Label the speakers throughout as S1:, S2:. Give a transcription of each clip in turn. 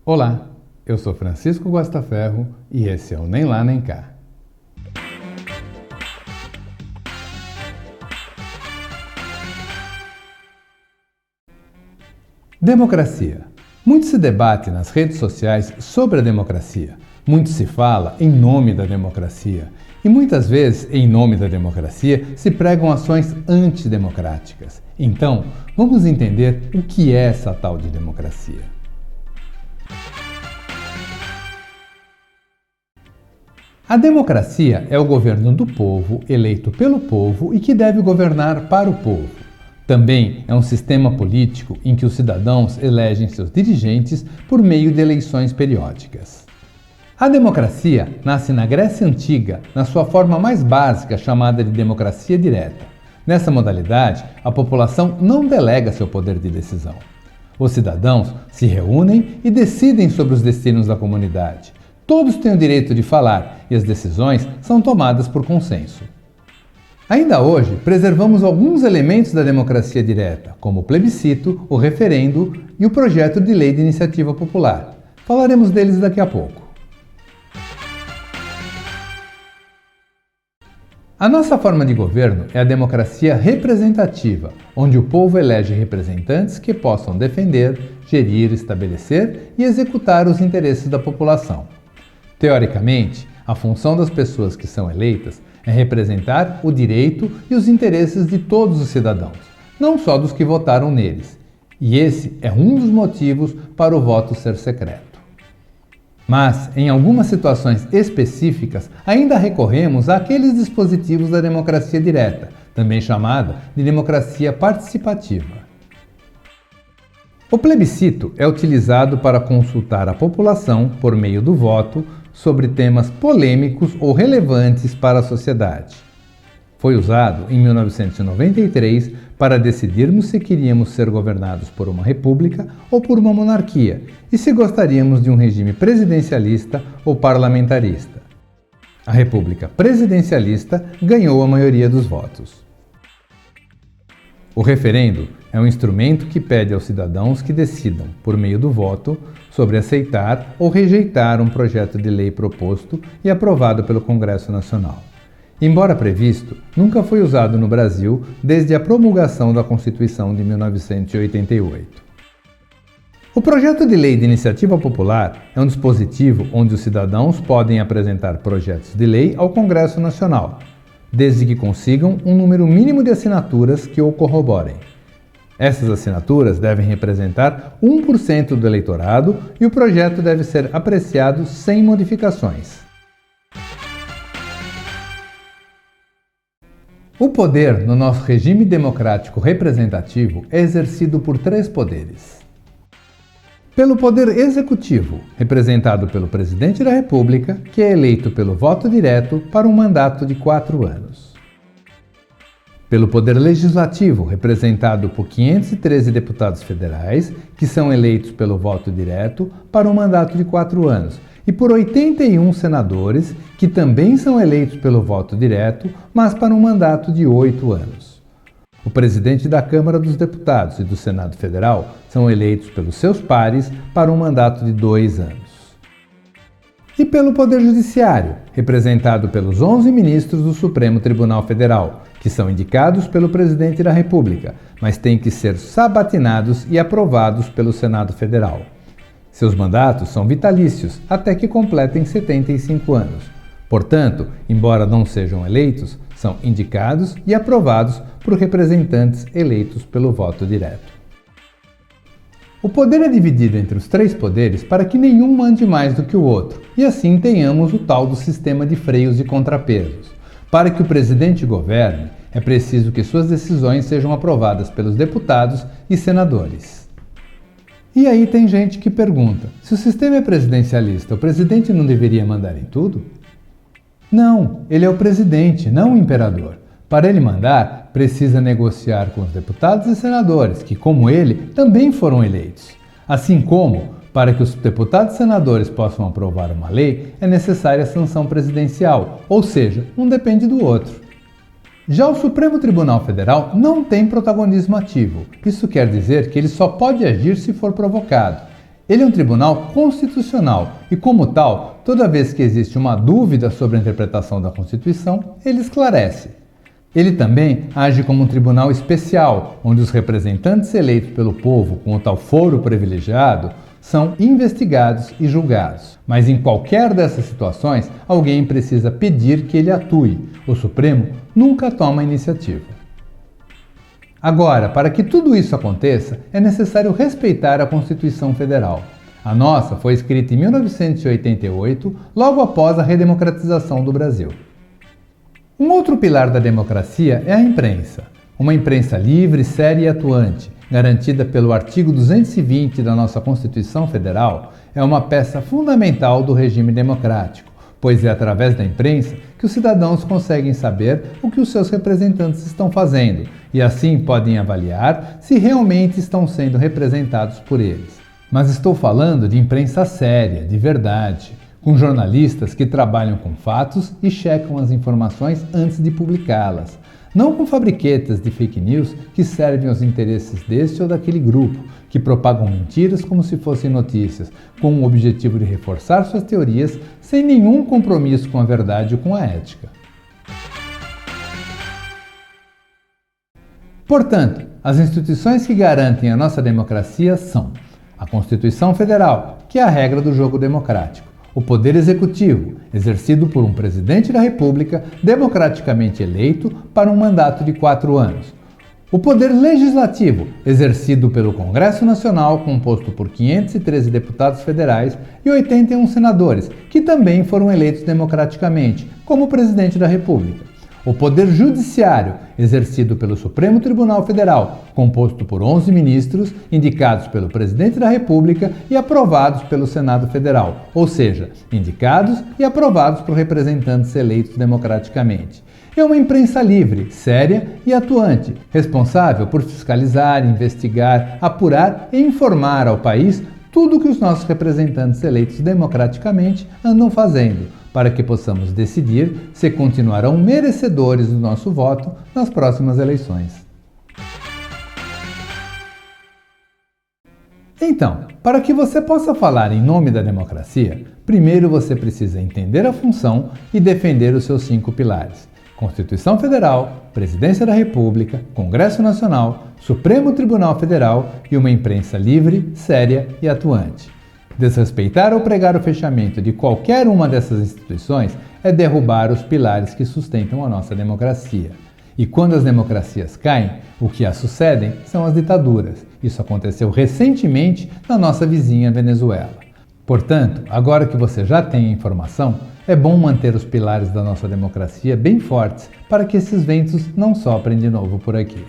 S1: Olá, eu sou Francisco Guastaferro e esse é o Nem Lá Nem Cá. Democracia. Muito se debate nas redes sociais sobre a democracia. Muito se fala em nome da democracia. E muitas vezes, em nome da democracia, se pregam ações antidemocráticas. Então, vamos entender o que é essa tal de democracia. A democracia é o governo do povo, eleito pelo povo e que deve governar para o povo. Também é um sistema político em que os cidadãos elegem seus dirigentes por meio de eleições periódicas. A democracia nasce na Grécia Antiga, na sua forma mais básica, chamada de democracia direta. Nessa modalidade, a população não delega seu poder de decisão. Os cidadãos se reúnem e decidem sobre os destinos da comunidade. Todos têm o direito de falar e as decisões são tomadas por consenso. Ainda hoje, preservamos alguns elementos da democracia direta, como o plebiscito, o referendo e o projeto de lei de iniciativa popular. Falaremos deles daqui a pouco. A nossa forma de governo é a democracia representativa, onde o povo elege representantes que possam defender, gerir, estabelecer e executar os interesses da população. Teoricamente, a função das pessoas que são eleitas é representar o direito e os interesses de todos os cidadãos, não só dos que votaram neles. E esse é um dos motivos para o voto ser secreto. Mas, em algumas situações específicas, ainda recorremos àqueles dispositivos da democracia direta, também chamada de democracia participativa. O plebiscito é utilizado para consultar a população, por meio do voto, sobre temas polêmicos ou relevantes para a sociedade. Foi usado em 1993 para decidirmos se queríamos ser governados por uma república ou por uma monarquia e se gostaríamos de um regime presidencialista ou parlamentarista. A república presidencialista ganhou a maioria dos votos. O referendo é um instrumento que pede aos cidadãos que decidam, por meio do voto, sobre aceitar ou rejeitar um projeto de lei proposto e aprovado pelo Congresso Nacional. Embora previsto, nunca foi usado no Brasil desde a promulgação da Constituição de 1988. O projeto de lei de iniciativa popular é um dispositivo onde os cidadãos podem apresentar projetos de lei ao Congresso Nacional, desde que consigam um número mínimo de assinaturas que o corroborem. Essas assinaturas devem representar 1% do eleitorado e o projeto deve ser apreciado sem modificações. O poder no nosso regime democrático representativo é exercido por 3 poderes. Pelo poder executivo, representado pelo presidente da República, que é eleito pelo voto direto para um mandato de 4 anos. Pelo poder legislativo, representado por 513 deputados federais, que são eleitos pelo voto direto para um mandato de 4 anos, e por 81 senadores, que também são eleitos pelo voto direto, mas para um mandato de 8 anos. O presidente da Câmara dos Deputados e do Senado Federal são eleitos pelos seus pares para um mandato de 2 anos. E pelo Poder Judiciário, representado pelos 11 ministros do Supremo Tribunal Federal, que são indicados pelo Presidente da República, mas têm que ser sabatinados e aprovados pelo Senado Federal. Seus mandatos são vitalícios até que completem 75 anos. Portanto, embora não sejam eleitos, são indicados e aprovados por representantes eleitos pelo voto direto. O poder é dividido entre os 3 poderes para que nenhum mande mais do que o outro, e assim tenhamos o tal do sistema de freios e contrapesos. Para que o presidente governe, é preciso que suas decisões sejam aprovadas pelos deputados e senadores. E aí tem gente que pergunta, se o sistema é presidencialista, o presidente não deveria mandar em tudo? Não, ele é o presidente, não o imperador. Para ele mandar, precisa negociar com os deputados e senadores, que, como ele, também foram eleitos. Assim como, para que os deputados e senadores possam aprovar uma lei, é necessária a sanção presidencial, ou seja, um depende do outro. Já o Supremo Tribunal Federal não tem protagonismo ativo. Isso quer dizer que ele só pode agir se for provocado. Ele é um tribunal constitucional e, como tal, toda vez que existe uma dúvida sobre a interpretação da Constituição, ele esclarece. Ele também age como um tribunal especial, onde os representantes eleitos pelo povo com o tal foro privilegiado são investigados e julgados. Mas em qualquer dessas situações, alguém precisa pedir que ele atue. O Supremo nunca toma iniciativa. Agora, para que tudo isso aconteça, é necessário respeitar a Constituição Federal. A nossa foi escrita em 1988, logo após a redemocratização do Brasil. Um outro pilar da democracia é a imprensa. Uma imprensa livre, séria e atuante, garantida pelo artigo 220 da nossa Constituição Federal, é uma peça fundamental do regime democrático, pois é através da imprensa que os cidadãos conseguem saber o que os seus representantes estão fazendo e assim podem avaliar se realmente estão sendo representados por eles. Mas estou falando de imprensa séria, de verdade, com jornalistas que trabalham com fatos e checam as informações antes de publicá-las, não com fabriquetas de fake news que servem aos interesses deste ou daquele grupo, que propagam mentiras como se fossem notícias, com o objetivo de reforçar suas teorias sem nenhum compromisso com a verdade ou com a ética. Portanto, as instituições que garantem a nossa democracia são a Constituição Federal, que é a regra do jogo democrático, o Poder Executivo, exercido por um Presidente da República democraticamente eleito para um mandato de 4 anos, o Poder Legislativo, exercido pelo Congresso Nacional, composto por 513 deputados federais e 81 senadores, que também foram eleitos democraticamente, como Presidente da República. O Poder Judiciário, exercido pelo Supremo Tribunal Federal, composto por 11 ministros, indicados pelo Presidente da República e aprovados pelo Senado Federal, ou seja, indicados e aprovados por representantes eleitos democraticamente. É uma imprensa livre, séria e atuante, responsável por fiscalizar, investigar, apurar e informar ao país tudo o que os nossos representantes eleitos democraticamente andam fazendo, para que possamos decidir se continuarão merecedores do nosso voto nas próximas eleições. Então, para que você possa falar em nome da democracia, primeiro você precisa entender a função e defender os seus 5 pilares: Constituição Federal, Presidência da República, Congresso Nacional, Supremo Tribunal Federal e uma imprensa livre, séria e atuante. Desrespeitar ou pregar o fechamento de qualquer uma dessas instituições é derrubar os pilares que sustentam a nossa democracia. E quando as democracias caem, o que as sucedem são as ditaduras. Isso aconteceu recentemente na nossa vizinha Venezuela. Portanto, agora que você já tem a informação, é bom manter os pilares da nossa democracia bem fortes para que esses ventos não soprem de novo por aqui.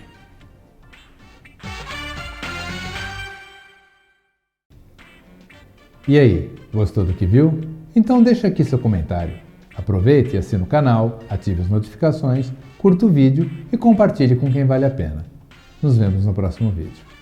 S1: E aí, gostou do que viu? Então deixa aqui seu comentário. Aproveite e assine o canal, ative as notificações, curta o vídeo e compartilhe com quem vale a pena. Nos vemos no próximo vídeo.